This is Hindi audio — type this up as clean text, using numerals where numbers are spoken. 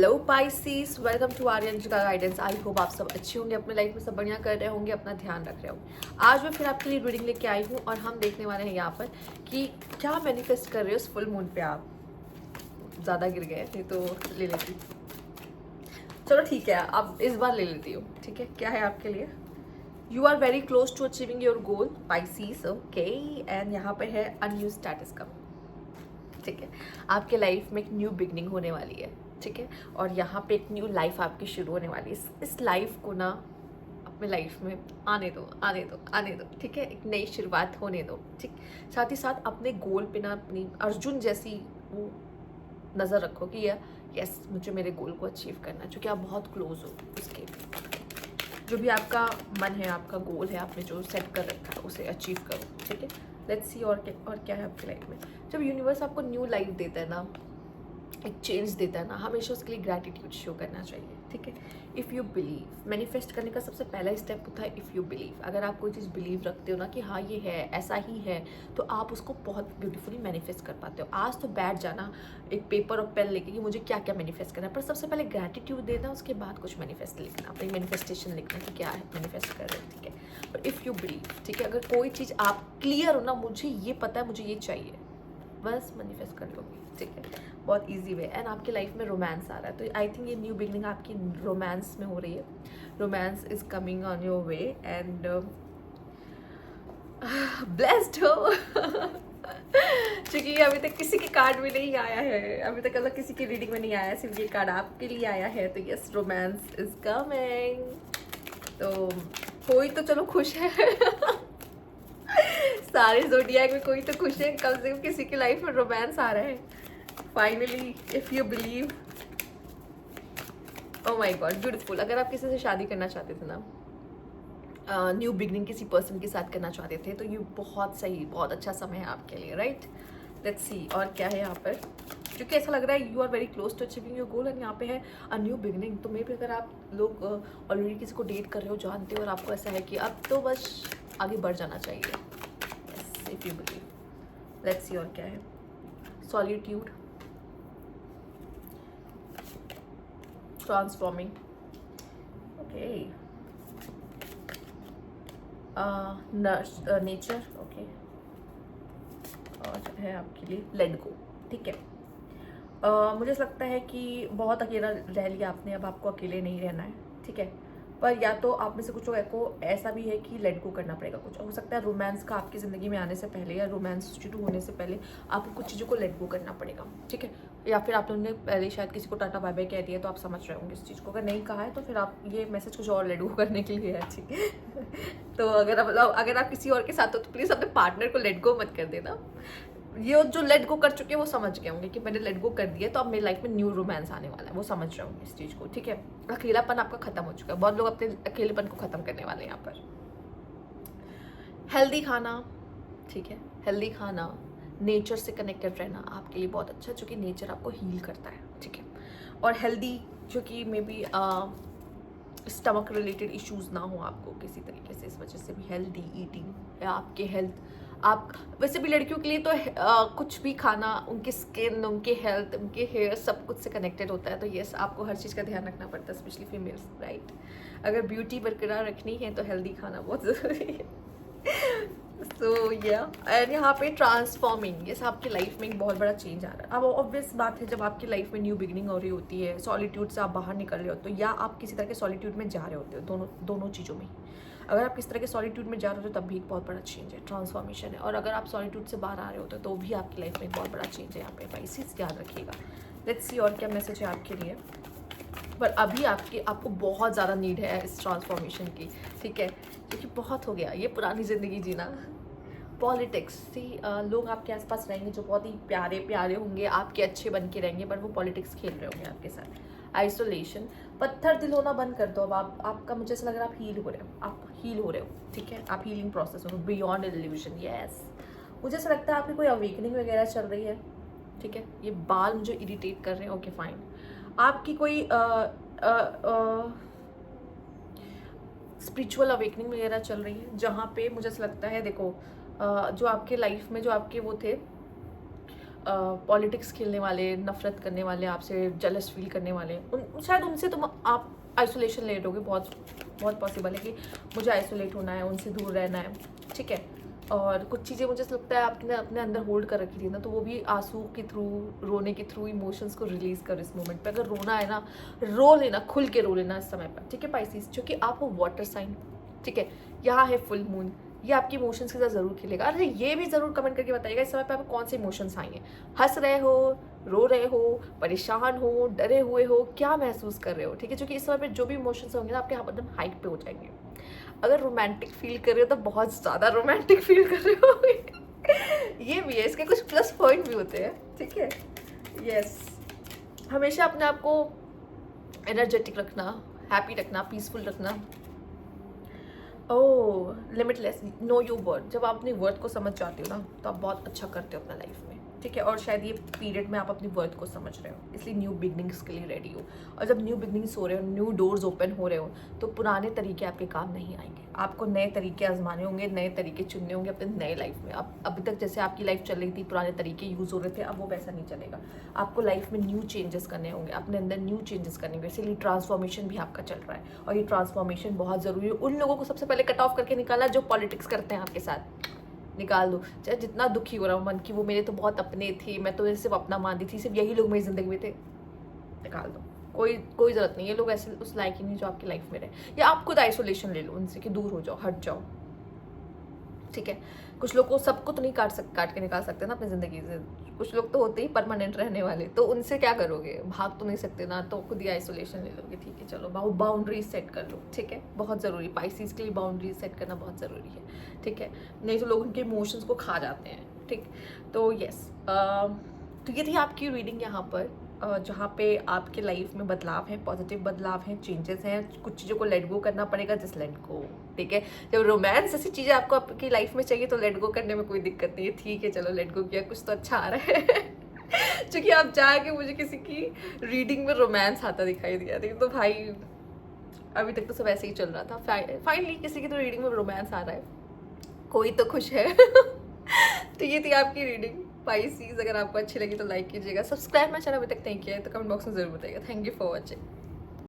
हेलो पाइसीस, वेलकम टू आर्यन का गाइडेंस। आई होप आप सब अच्छे होंगे, अपने लाइफ में सब बढ़िया कर रहे होंगे, अपना ध्यान रख रहे होंगे। आज मैं फिर आपके लिए रीडिंग लेके आई हूँ और हम देखने वाले हैं यहाँ पर कि क्या मैनिफेस्ट कर रहे हो इस फुल मून पे आप। ज़्यादा गिर गए थे तो ले लेती, चलो ठीक है, अब इस बार ले लेती हूँ। ठीक है, क्या है आपके लिए? You are very close to achieving your goal Pisces, okay. And यहाँ पे है अ न्यू स्टेटस का। ठीक है, आपके लाइफ में एक न्यू बिगनिंग होने वाली है। ठीक है, और यहाँ पे एक न्यू लाइफ आपकी शुरू होने वाली है। इस लाइफ को ना अपने लाइफ में आने दो, आने दो, आने दो। ठीक है, एक नई शुरुआत होने दो। ठीक, साथ ही साथ अपने गोल पे ना अपनी अर्जुन जैसी वो नज़र रखो कि यस, मुझे मेरे गोल को अचीव करना है, क्योंकि आप बहुत क्लोज हो उसके। जो भी आपका मन है, आपका गोल है, आपने जो सेट कर रखा है उसे अचीव करो। ठीक है, लेट्स सी और क्या है आपकी लाइफ में। जब यूनिवर्स आपको न्यू लाइफ देता है ना, एक चेंज देता है ना, हमेशा उसके लिए ग्रैटिट्यूड शो करना चाहिए। ठीक है, इफ़ यू बिलीव, मैनिफेस्ट करने का सबसे पहला स्टेप होता है इफ़ यू बिलीव। अगर आप कोई चीज़ बिलीव रखते हो ना कि हाँ ये है, ऐसा ही है, तो आप उसको बहुत ब्यूटीफुली मैनिफेस्ट कर पाते हो। आज तो बैठ जाना एक पेपर और पेन लेके कि मुझे क्या क्या मैनिफेस्ट करना है, पर सबसे पहले ग्रैटिट्यूड देना, उसके बाद कुछ मैनिफेस्ट लिखना, अपनी मैनिफेस्टेशन लिखना कि क्या है मैनिफेस्ट कर रहे हो। ठीक है, पर इफ़ यू बिलीव, ठीक है, अगर कोई चीज़ आप क्लियर हो ना, मुझे ये पता है, मुझे ये चाहिए, बस मैनिफेस्ट कर लो। ठीक है, बहुत इजी वे। एंड आपकी लाइफ में रोमांस आ रहा है, तो आई थिंक ये न्यू बिगनिंग आपकी रोमांस में हो रही है। Romance is coming on your way and blessed हो। क्योंकि अभी तक किसी के कार्ड में नहीं आया है, अभी तक मतलब किसी की रीडिंग में नहीं आया, सिर्फ ये कार्ड आपके लिए आया है। तो यस, रोमांस इज कमिंग। तो कोई तो चलो खुश है। सारे ज़ोडिएक में कोई तो खुश है, कम से कम किसी की लाइफ में रोमांस आ रहा है finally, if you believe. Oh my God, beautiful. अगर आप किसी से शादी करना चाहते थे ना, न्यू बिगनिंग किसी पर्सन के साथ करना चाहते थे, तो ये बहुत सही, बहुत अच्छा समय है आपके लिए, राइट। लेट्स सी और क्या है यहाँ पर, क्योंकि ऐसा लग रहा है you are very close to achieving your goal. And यहाँ पे है अ न्यू बिगनिंग। तो मे भी अगर आप लोग ऑलरेडी किसी को डेट कर रहे हो, जानते हो, और आपको ऐसा है कि अब तो बस आगे बढ़ जाना चाहिए, if you believe. Let's see और क्या है। Solitude, transforming, okay, nature, okay, और है आपके लिए लेट गो। ठीक है, मुझे ऐसा लगता है कि बहुत अकेला रह लिया आपने, अब आपको अकेले नहीं रहना है। ठीक है, पर या तो आप में से कुछ लोगों को ऐसा भी है कि लेट गो करना पड़ेगा। कुछ हो सकता है रोमांस का आपकी ज़िंदगी में आने से पहले या रोमांस शुरू होने से पहले आपको कुछ चीज़ों को लेट गो करना पड़ेगा। ठीक है, या फिर आपने पहले शायद किसी को टाटा बाय बाय कह दिया, तो आप समझ रहे होंगे इस चीज़ को। अगर नहीं कहा है तो फिर आप ये मैसेज कुछ और लेट गो करने के लिए है। ठीक है। तो अगर आप किसी और के साथ हो तो प्लीज़ अपने पार्टनर को लेट गो मत कर देना। ये जो लेट गो कर चुके हैं वो समझ गए होंगे कि मैंने लेट गो कर दिया, तो अब मेरी लाइफ में न्यू रोमांस आने वाला है, वो समझ रहे होंगे इस चीज़ को। ठीक है, अकेलापन आपका खत्म हो चुका है, बहुत लोग अपने अकेलेपन को खत्म करने वाले हैं यहाँ पर। हेल्दी खाना, ठीक है, हेल्दी खाना, नेचर से कनेक्टेड रहना आपके लिए बहुत अच्छा है, क्योंकि नेचर आपको हील करता है। ठीक है, और हेल्दी, जो कि may be stomach related issues ना हो आपको किसी तरीके से, इस वजह से भी हेल्दी ईटिंग या आपके हेल्थ। आप वैसे भी लड़कियों के लिए तो कुछ भी खाना उनकी स्किन, उनके हेल्थ, उनके हेयर, सब कुछ से कनेक्टेड होता है। तो यस, आपको हर चीज़ का ध्यान रखना पड़ता है, स्पेशली फीमेल्स, राइट। अगर ब्यूटी बरकरार रखनी है तो हेल्दी खाना बहुत ज़रूरी है। सो या, एंड यहाँ पे ट्रांसफॉर्मिंग, ये आपकी लाइफ में एक बहुत बड़ा चेंज आ रहा है। अब ऑब्वियस बात है, जब आपकी लाइफ में न्यू बिगनिंग हो रही होती है, सॉलिट्यूड से आप बाहर निकल रहे हो, तो या आप किसी तरह के सॉलिट्यूड में जा रहे होते हो, दोनों चीज़ों में। अगर आप किस तरह के सॉलिट्यूड में जा रहे हो तो तब भी एक बहुत बड़ा चेंज है, ट्रांसफॉर्मेशन है। और अगर आप सॉलिट्यूड से बाहर आ रहे होते हो तो भी आपकी लाइफ में एक बहुत बड़ा चेंज है यहाँ पे, इसी याद रखिएगा। लेट्स सी और क्या मैसेज है आपके लिए। पर अभी आपको बहुत ज़्यादा नीड है इस ट्रांसफॉर्मेशन की। ठीक है, क्योंकि बहुत हो गया ये पुरानी ज़िंदगी जीना। पॉलिटिक्स, सी लोग आपके आसपास रहेंगे जो बहुत ही प्यारे प्यारे होंगे, आपके अच्छे बन के रहेंगे, पर वो पॉलिटिक्स खेल रहे होंगे आपके साथ। आइसोलेशन, पत्थर दिल होना बंद कर दो। अब आपका, मुझे ऐसा लग रहा है आप हील हो रहे हो, आप हील हो रहे हो। ठीक है, आप हीलिंग प्रोसेस हो, बियॉन्ड इल्यूजन। यस, मुझे ऐसा लगता है आपकी कोई अवेकनिंग वगैरह चल रही है। ठीक है, ये बाल मुझे इरिटेट कर रहे हैं, ओके फाइन। आपकी कोई स्पिरिचुअल अवेकनिंग वगैरह चल रही है, जहाँ पे मुझे ऐसा लगता है, देखो जो आपके लाइफ में जो आपके वो थे पॉलिटिक्स खेलने वाले, नफरत करने वाले, आपसे जेलस फील करने वाले, शायद उनसे तुम आप आइसोलेशन ले लोगे। बहुत बहुत पॉसिबल है कि मुझे आइसोलेट होना है, उनसे दूर रहना है, ठीक है। और कुछ चीज़ें मुझे ऐसा लगता है आपने अपने अंदर होल्ड कर रखी थी ना, तो वो भी आंसू के थ्रू, रोने के थ्रू इमोशंस को रिलीज़ करो इस मोमेंट पे। अगर रोना है ना, रो लेना, खुल के रो लेना इस समय पर, ठीक है पाइसेस। क्योंकि आप हो वाटर साइन, ठीक है। यहाँ है फुल मून, ये आपके इमोशंस के साथ ज़रूर खेलेगा। अरे ये भी ज़रूर कमेंट करके बताइएगा इस समय पे आपको कौन से इमोशंस आएंगे। हंस रहे हो, रो रहे हो, परेशान हो, डरे हुए हो, क्या महसूस कर रहे हो, ठीक है। क्योंकि इस समय पे जो भी इमोशंस होंगे ना आपके यहाँ एकदम हाइक पे हो जाएंगे। अगर रोमांटिक फील कर रहे हो तो बहुत ज़्यादा रोमांटिक फील कर रहे हो ये भी है, इसके कुछ प्लस पॉइंट भी होते हैं, ठीक है। यस, हमेशा अपने आप को एनर्जेटिक रखना, हैप्पी रखना, पीसफुल रखना। ओह लिमिटलेस, नो यू वर्थ। जब आप अपनी वर्थ को समझ जाते हो ना तो आप बहुत अच्छा करते हो अपना लाइफ में, ठीक है। और शायद ये पीरियड में आप अपनी वर्थ को समझ रहे हो, इसलिए न्यू बिगनिंग्स के लिए रेडी हो। और जब न्यू बिगनिंग्स हो रहे हो, न्यू डोर्स ओपन हो रहे हो, तो पुराने तरीके आपके काम नहीं आएंगे। आपको नए तरीके आजमाने होंगे, नए तरीके चुनने होंगे अपने नए लाइफ में। अब अभी तक जैसे आपकी लाइफ चल रही थी, पुराने तरीके यूज़ हो रहे थे, अब वो वैसा नहीं चलेगा। आपको लाइफ में न्यू चेंजेस करने होंगे, अपने अंदर न्यू चेंजेस करने होंगे। इसीलिए ट्रांसफॉर्मेशन भी आपका चल रहा है, और ये ट्रांसफॉर्मेशन बहुत ज़रूरी है। उन लोगों को सबसे पहले कट ऑफ करके निकालना जो पॉलिटिक्स करते हैं आपके साथ, निकाल दो। चाहे जितना दुखी हो रहा हो मन की, वो मेरे तो बहुत अपने थे, मैं तो सिर्फ अपना मानती थी, सिर्फ यही लोग मेरी ज़िंदगी में थे, निकाल दो। कोई ज़रूरत नहीं, ये लोग ऐसे उस लायक ही नहीं जो आपकी लाइफ में रहे। या आप खुद आइसोलेशन ले लो उनसे, कि दूर हो जाओ, हट जाओ, ठीक है। कुछ लोग को सबको तो नहीं काट के निकाल सकते ना अपनी ज़िंदगी से। कुछ लोग तो होते ही परमानेंट रहने वाले, तो उनसे क्या करोगे, भाग तो नहीं सकते ना, तो खुद ही आइसोलेशन ले लोगे, ठीक है। चलो बाउंड्रीज सेट कर लो, ठीक है, बहुत ज़रूरी। पाइसेस के लिए बाउंड्रीज सेट करना बहुत ज़रूरी है, ठीक है। नहीं तो लोग उनके इमोशंस को खा जाते हैं, ठीक। तो यस, तो ये थी आपकी रीडिंग यहाँ पर, जहाँ पे आपके लाइफ में बदलाव है, पॉजिटिव बदलाव हैं, चेंजेस हैं। कुछ चीज़ों को लेट गो करना पड़ेगा, जस्ट लेट गो, ठीक है। जब रोमांस ऐसी चीज़ें आपको आपकी लाइफ में चाहिए तो लेट गो करने में कोई दिक्कत नहीं है, ठीक है। चलो लेट गो किया, कुछ तो अच्छा आ रहा है क्योंकि आप जाके मुझे किसी की रीडिंग में रोमांस आता दिखाई दिया थी, तो भाई अभी तक तो सब ऐसे ही चल रहा था। फाइनली किसी की तो रीडिंग में रोमांस आ रहा है, कोई तो खुश है तो ये थी आपकी रीडिंग पाइसेस। अगर आपको अच्छी लगी तो लाइक कीजिएगा, सब्सक्राइब मेरा चैनल अभी तक नहीं किया है तो कमेंट बॉक्स में जरूर बताइएगा। Thank you for watching.